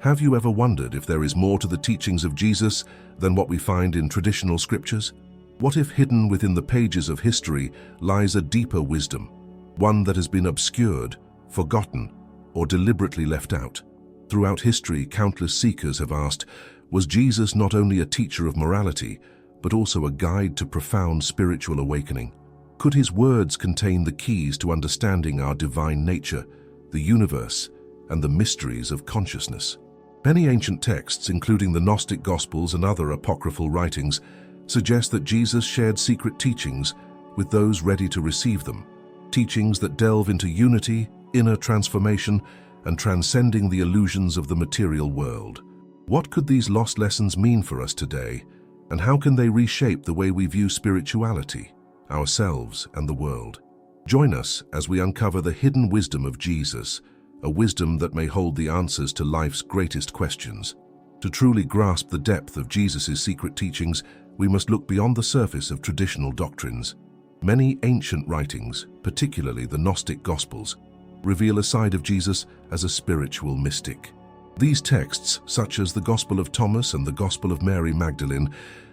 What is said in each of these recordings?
Have you ever wondered if there is more to the teachings of Jesus than what we find in traditional scriptures? What if hidden within the pages of history lies a deeper wisdom, one that has been obscured, forgotten, or deliberately left out? Throughout history, countless seekers have asked, was Jesus not only a teacher of morality, but also a guide to profound spiritual awakening? Could his words contain the keys to understanding our divine nature, the universe, and the mysteries of consciousness? Many ancient texts, including the Gnostic Gospels and other apocryphal writings, suggest that Jesus shared secret teachings with those ready to receive them, teachings that delve into unity, inner transformation, and transcending the illusions of the material world. What could these lost lessons mean for us today, and how can they reshape the way we view spirituality, ourselves, and the world? Join us as we uncover the hidden wisdom of Jesus, a wisdom that may hold the answers to life's greatest questions. To truly grasp the depth of Jesus' secret teachings, we must look beyond the surface of traditional doctrines. Many ancient writings, particularly the Gnostic Gospels, reveal a side of Jesus as a spiritual mystic. These texts, such as the Gospel of Thomas and the Gospel of Mary Magdalene,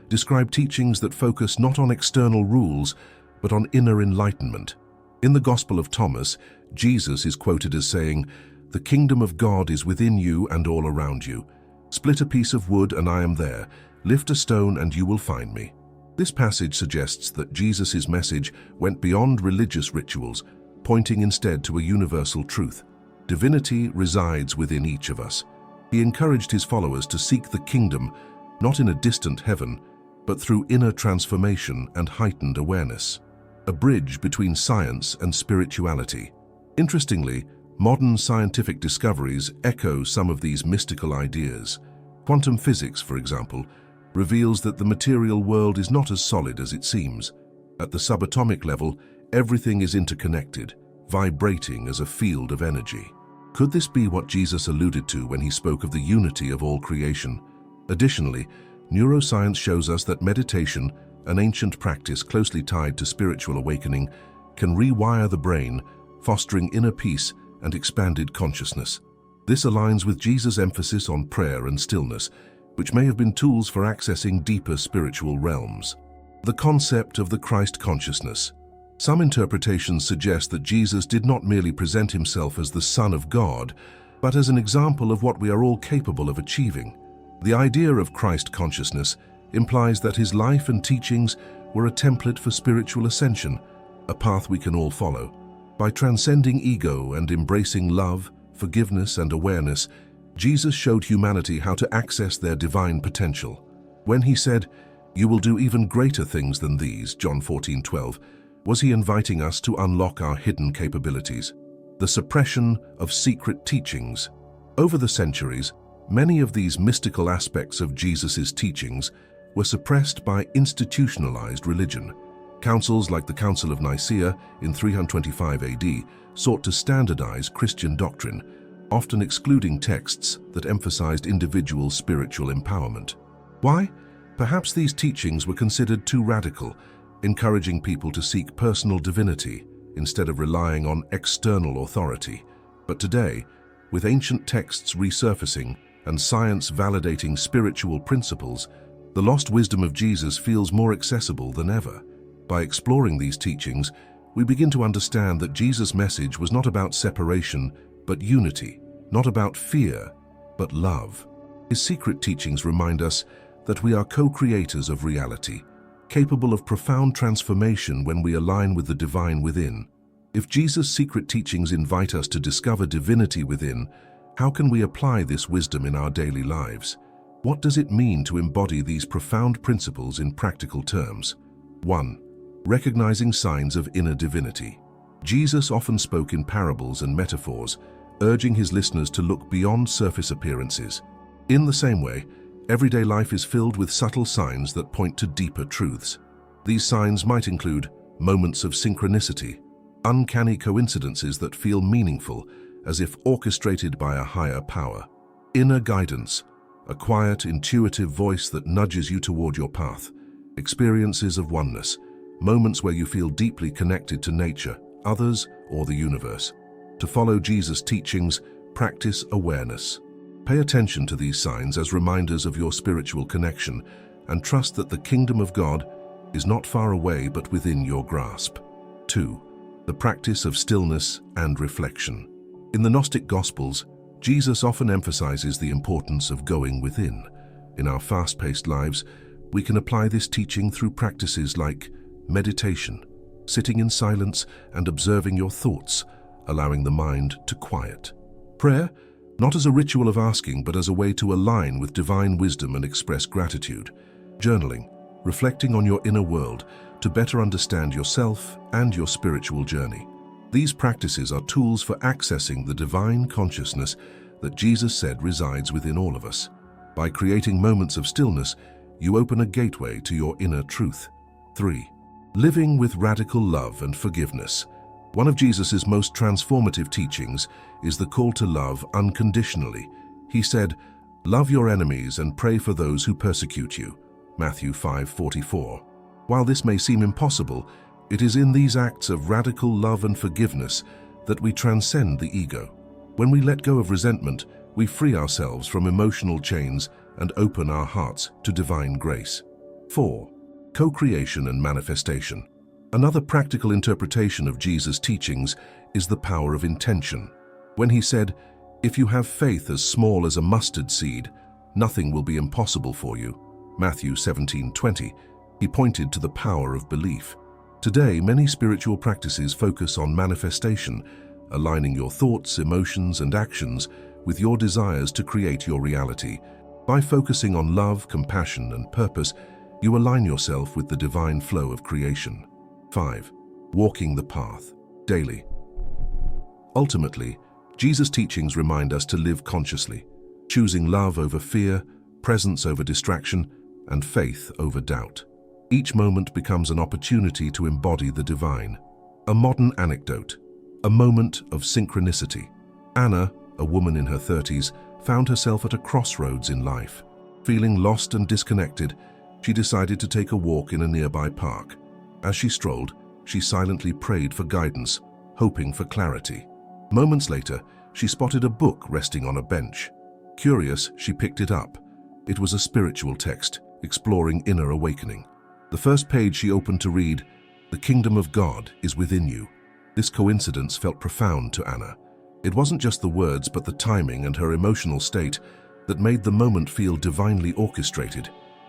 describe teachings that focus not on external rules, but on inner enlightenment. In the Gospel of Thomas, Jesus is quoted as saying, "The kingdom of God is within you and all around you. Split a piece of wood and I am there. Lift a stone and you will find me." This passage suggests that Jesus' message went beyond religious rituals, pointing instead to a universal truth. Divinity resides within each of us. He encouraged his followers to seek the kingdom, not in a distant heaven, but through inner transformation and heightened awareness, a bridge between science and spirituality. Interestingly, modern scientific discoveries echo some of these mystical ideas. Quantum physics, for example, reveals that the material world is not as solid as it seems. At the subatomic level, everything is interconnected, vibrating as a field of energy. Could this be what Jesus alluded to when he spoke of the unity of all creation? Additionally, neuroscience shows us that meditation, an ancient practice closely tied to spiritual awakening, can rewire the brain, fostering inner peace and expanded consciousness. This aligns with Jesus' emphasis on prayer and stillness, which may have been tools for accessing deeper spiritual realms. The concept of the Christ consciousness. Some interpretations suggest that Jesus did not merely present himself as the Son of God, but as an example of what we are all capable of achieving. The idea of Christ consciousness implies that his life and teachings were a template for spiritual ascension, a path we can all follow. By transcending ego and embracing love, forgiveness, and awareness, Jesus showed humanity how to access their divine potential. When he said, "You will do even greater things than these," John 14:12, was he inviting us to unlock our hidden capabilities? The suppression of secret teachings. Over the centuries, many of these mystical aspects of Jesus' teachings were suppressed by institutionalized religion. Councils like the Council of Nicaea in 325 AD sought to standardize Christian doctrine, often excluding texts that emphasized individual spiritual empowerment. Why? Perhaps these teachings were considered too radical, encouraging people to seek personal divinity instead of relying on external authority. But today, with ancient texts resurfacing and science validating spiritual principles, the lost wisdom of Jesus feels more accessible than ever. By exploring these teachings, we begin to understand that Jesus' message was not about separation, but unity, not about fear, but love. His secret teachings remind us that we are co-creators of reality, capable of profound transformation when we align with the divine within. If Jesus' secret teachings invite us to discover divinity within, how can we apply this wisdom in our daily lives? What does it mean to embody these profound principles in practical terms? 1. Recognizing signs of inner divinity. Jesus often spoke in parables and metaphors, urging his listeners to look beyond surface appearances. In the same way, everyday life is filled with subtle signs that point to deeper truths. These signs might include moments of synchronicity, uncanny coincidences that feel meaningful, as if orchestrated by a higher power. Inner guidance, a quiet, intuitive voice that nudges you toward your path. Experiences of oneness, moments where you feel deeply connected to nature, others, or the universe. To follow Jesus' teachings, practice awareness. Pay attention to these signs as reminders of your spiritual connection and trust that the kingdom of God is not far away but within your grasp. 2. The practice of stillness and reflection. In the Gnostic Gospels, Jesus often emphasizes the importance of going within. In our fast-paced lives, we can apply this teaching through practices like meditation, sitting in silence and observing your thoughts, allowing the mind to quiet. Prayer, not as a ritual of asking, but as a way to align with divine wisdom and express gratitude. Journaling, reflecting on your inner world to better understand yourself and your spiritual journey. These practices are tools for accessing the divine consciousness that Jesus said resides within all of us. By creating moments of stillness, you open a gateway to your inner truth. 3. Living with radical love and forgiveness. One of Jesus' most transformative teachings is the call to love unconditionally. He said, "Love your enemies and pray for those who persecute you." Matthew 5:44. While this may seem impossible, it is in these acts of radical love and forgiveness that we transcend the ego. When we let go of resentment, we free ourselves from emotional chains and open our hearts to divine grace. 4. Co-creation and manifestation. Another practical interpretation of Jesus' teachings is the power of intention. When he said, "If you have faith as small as a mustard seed, nothing will be impossible for you," Matthew 17:20, he pointed to the power of belief. Today, many spiritual practices focus on manifestation, aligning your thoughts, emotions, and actions with your desires to create your reality. By focusing on love, compassion, and purpose, you align yourself with the divine flow of creation. 5. Walking the path, daily. Ultimately, Jesus' teachings remind us to live consciously, choosing love over fear, presence over distraction, and faith over doubt. Each moment becomes an opportunity to embody the divine. A modern anecdote, a moment of synchronicity. Anna, a woman in her 30s, found herself at a crossroads in life. Feeling lost and disconnected, she decided to take a walk in a nearby park. As she strolled, she silently prayed for guidance, hoping for clarity. Moments later, she spotted a book resting on a bench. Curious, she picked it up. It was a spiritual text, exploring inner awakening. The first page she opened to read, "The kingdom of God is within you." This coincidence felt profound to Anna. It wasn't just the words, but the timing and her emotional state that made the moment feel divinely orchestrated.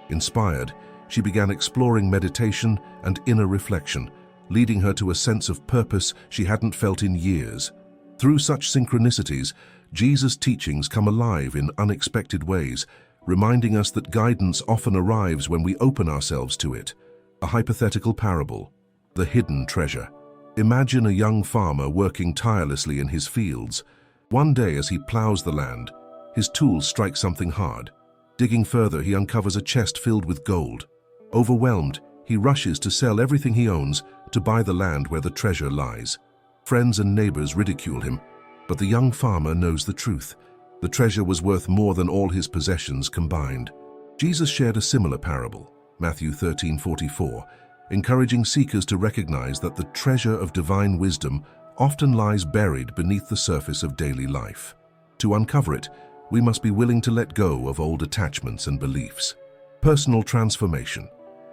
Inspired, she began exploring meditation and inner reflection, leading her to a sense of purpose she hadn't felt in years. Through such synchronicities, Jesus' teachings come alive in unexpected ways, reminding us that guidance often arrives when we open ourselves to it. A hypothetical parable, the hidden treasure. Imagine a young farmer working tirelessly in his fields. One day, as he plows the land, his tools strike something hard. Digging further, he uncovers a chest filled with gold. Overwhelmed, he rushes to sell everything he owns to buy the land where the treasure lies. Friends and neighbors ridicule him, but the young farmer knows the truth. The treasure was worth more than all his possessions combined. Jesus shared a similar parable, Matthew 13:44, encouraging seekers to recognize that the treasure of divine wisdom often lies buried beneath the surface of daily life. To uncover it, we must be willing to let go of old attachments and beliefs. Personal transformation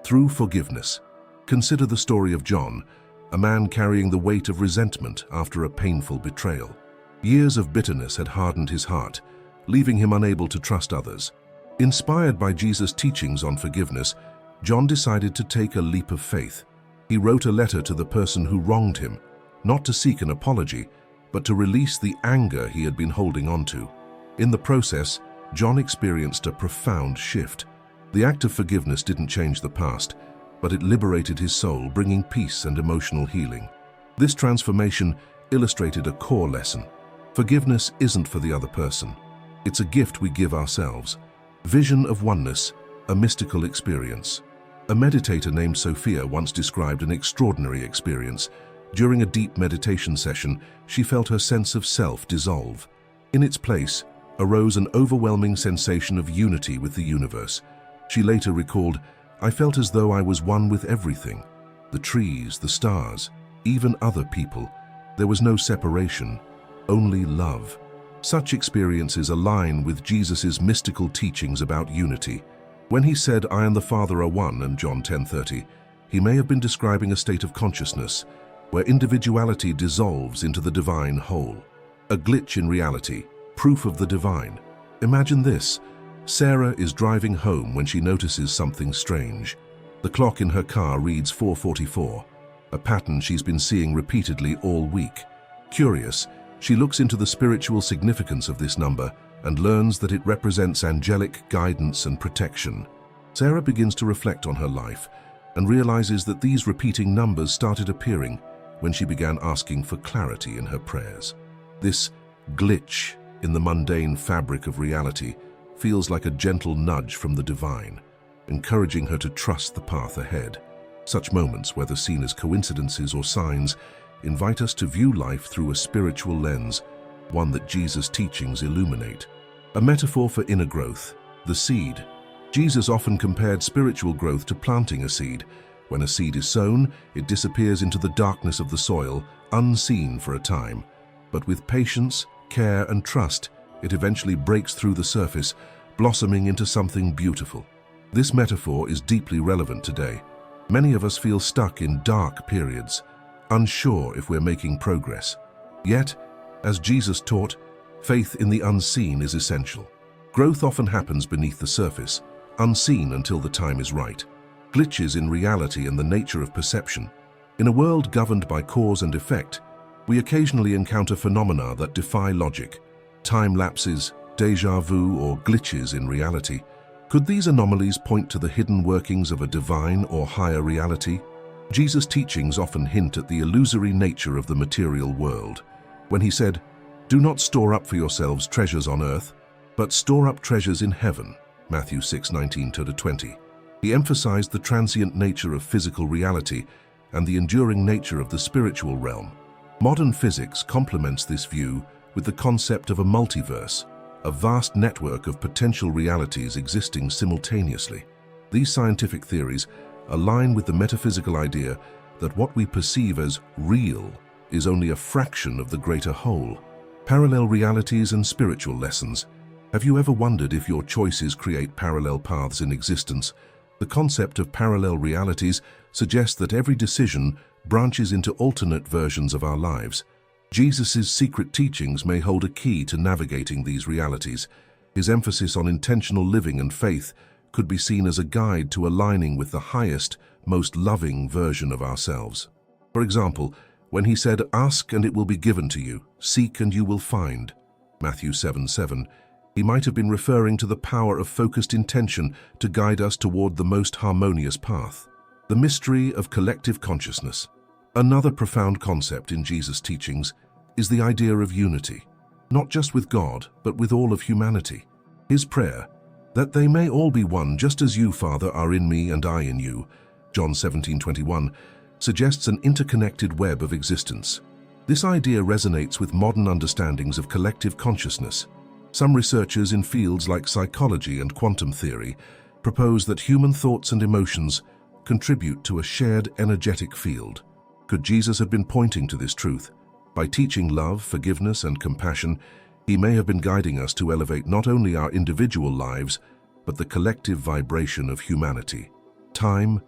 through forgiveness. Consider the story of John, a man carrying the weight of resentment after a painful betrayal. Years of bitterness had hardened his heart, leaving him unable to trust others. Inspired by Jesus' teachings on forgiveness, John decided to take a leap of faith. He wrote a letter to the person who wronged him, not to seek an apology, but to release the anger he had been holding onto. In the process, John experienced a profound shift. The act of forgiveness didn't change the past, but it liberated his soul, bringing peace and emotional healing. This transformation illustrated a core lesson. Forgiveness isn't for the other person. It's a gift we give ourselves. Vision of oneness, a mystical experience. A meditator named Sophia once described an extraordinary experience. During a deep meditation session, she felt her sense of self dissolve. In its place arose an overwhelming sensation of unity with the universe. She later recalled, "I felt as though I was one with everything. The trees, the stars, even other people. There was no separation, only love." Such experiences align with Jesus' mystical teachings about unity. When he said, "I and the Father are one," in John 10:30, he may have been describing a state of consciousness where individuality dissolves into the divine whole. A glitch in reality, proof of the divine. Imagine this. Sarah is driving home when she notices something strange. The clock in her car reads 4:44, a pattern she's been seeing repeatedly all week. Curious, she looks into the spiritual significance of this number and learns that it represents angelic guidance and protection. Sarah begins to reflect on her life and realizes that these repeating numbers started appearing when she began asking for clarity in her prayers. This glitch in the mundane fabric of reality feels like a gentle nudge from the divine, encouraging her to trust the path ahead. Such moments, whether seen as coincidences or signs, invite us to view life through a spiritual lens, one that Jesus' teachings illuminate. A metaphor for inner growth, the seed. Jesus often compared spiritual growth to planting a seed. When a seed is sown, it disappears into the darkness of the soil, unseen for a time. But with patience, care, and trust, it eventually breaks through the surface, blossoming into something beautiful. This metaphor is deeply relevant today. Many of us feel stuck in dark periods, unsure if we're making progress. Yet, as Jesus taught, faith in the unseen is essential. Growth often happens beneath the surface, unseen until the time is right. Glitches in reality and the nature of perception. In a world governed by cause and effect, we occasionally encounter phenomena that defy logic. Time lapses, déjà vu, or glitches in reality. Could these anomalies point to the hidden workings of a divine or higher reality? Jesus' teachings often hint at the illusory nature of the material world. When he said, "Do not store up for yourselves treasures on earth, but store up treasures in heaven," Matthew 6:19-20. He emphasized the transient nature of physical reality and the enduring nature of the spiritual realm. Modern physics complements this view with the concept of a multiverse, a vast network of potential realities existing simultaneously. These scientific theories align with the metaphysical idea that what we perceive as real is only a fraction of the greater whole. Parallel realities and spiritual lessons. Have you ever wondered if your choices create parallel paths in existence? The concept of parallel realities suggests that every decision branches into alternate versions of our lives. Jesus' secret teachings may hold a key to navigating these realities. His emphasis on intentional living and faith could be seen as a guide to aligning with the highest, most loving version of ourselves. For example, when he said, "Ask and it will be given to you, seek and you will find," Matthew 7:7, he might have been referring to the power of focused intention to guide us toward the most harmonious path. The mystery of collective consciousness. Another profound concept in Jesus' teachings is the idea of unity, not just with God, but with all of humanity. His prayer, "That they may all be one, just as you, Father, are in me and I in you," John 17:21, suggests an interconnected web of existence. This idea resonates with modern understandings of collective consciousness. Some researchers in fields like psychology and quantum theory propose that human thoughts and emotions contribute to a shared energetic field. Could Jesus have been pointing to this truth? By teaching love, forgiveness, and compassion, he may have been guiding us to elevate not only our individual lives, but the collective vibration of humanity. Time,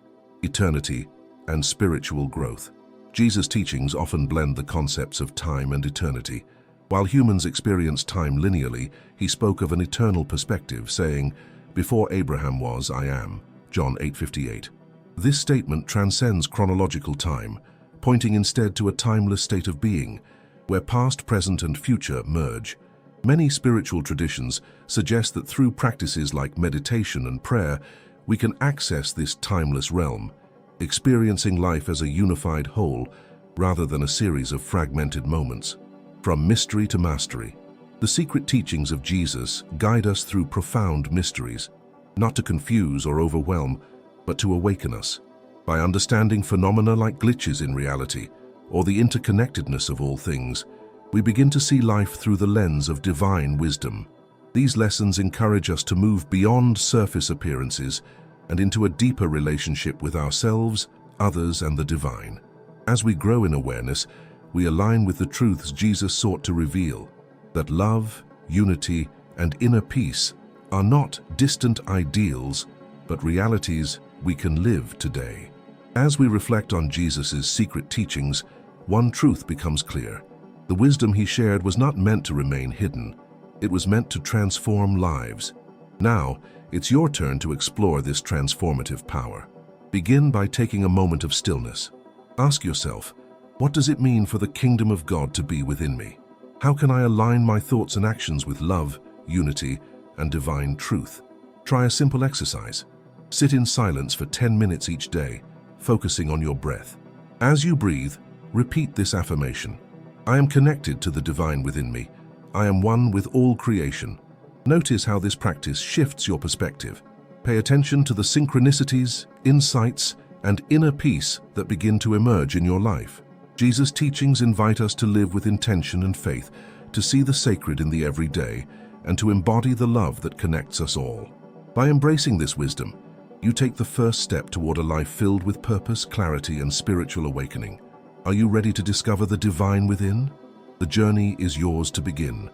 eternity, and spiritual growth. Jesus' teachings often blend the concepts of time and eternity. While humans experience time linearly, he spoke of an eternal perspective, saying, "Before Abraham was, I am," John 8:58. This statement transcends chronological time, pointing instead to a timeless state of being, where past, present, and future merge. Many spiritual traditions suggest that through practices like meditation and prayer, we can access this timeless realm, experiencing life as a unified whole rather than a series of fragmented moments. From mystery to mastery, the secret teachings of Jesus guide us through profound mysteries, not to confuse or overwhelm, but to awaken us. By understanding phenomena like glitches in reality, or the interconnectedness of all things, we begin to see life through the lens of divine wisdom. These lessons encourage us to move beyond surface appearances and into a deeper relationship with ourselves, others, and the divine. As we grow in awareness, we align with the truths Jesus sought to reveal, that love, unity, and inner peace are not distant ideals, but realities we can live today. As we reflect on Jesus' secret teachings, one truth becomes clear. The wisdom he shared was not meant to remain hidden. It was meant to transform lives. Now, it's your turn to explore this transformative power. Begin by taking a moment of stillness. Ask yourself, what does it mean for the kingdom of God to be within me? How can I align my thoughts and actions with love, unity, and divine truth? Try a simple exercise. Sit in silence for 10 minutes each day, focusing on your breath. As you breathe, repeat this affirmation. I am connected to the divine within me. I am one with all creation. Notice how this practice shifts your perspective. Pay attention to the synchronicities, insights, and inner peace that begin to emerge in your life. Jesus' teachings invite us to live with intention and faith, to see the sacred in the everyday, and to embody the love that connects us all. By embracing this wisdom, you take the first step toward a life filled with purpose, clarity, and spiritual awakening. Are you ready to discover the divine within? The journey is yours to begin.